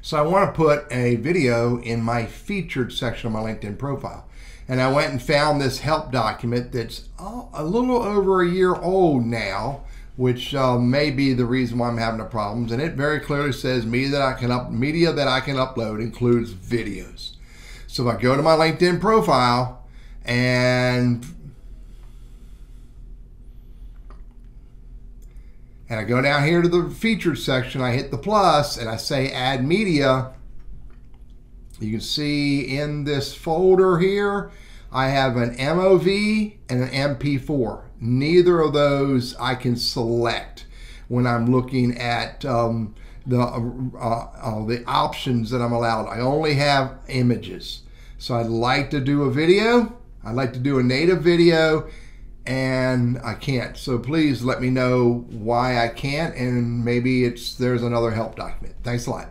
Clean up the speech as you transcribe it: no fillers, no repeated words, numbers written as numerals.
So I want to put a video in my featured section of my LinkedIn profile. And I went and found this help document that's a little over a year old now, which may be the reason why I'm having the problems. And it very clearly says media that I can upload includes videos. So if I go to my LinkedIn profile and I go down here to the featured section, I hit the plus and I say add media. You can see in this folder here, I have an MOV and an MP4. Neither of those I can select when I'm looking at the options that I'm allowed. I only have images. So I'd like to do a video. I'd like to do a native video, and I can't. So please let me know why I can't, and maybe there's another help document. Thanks a lot.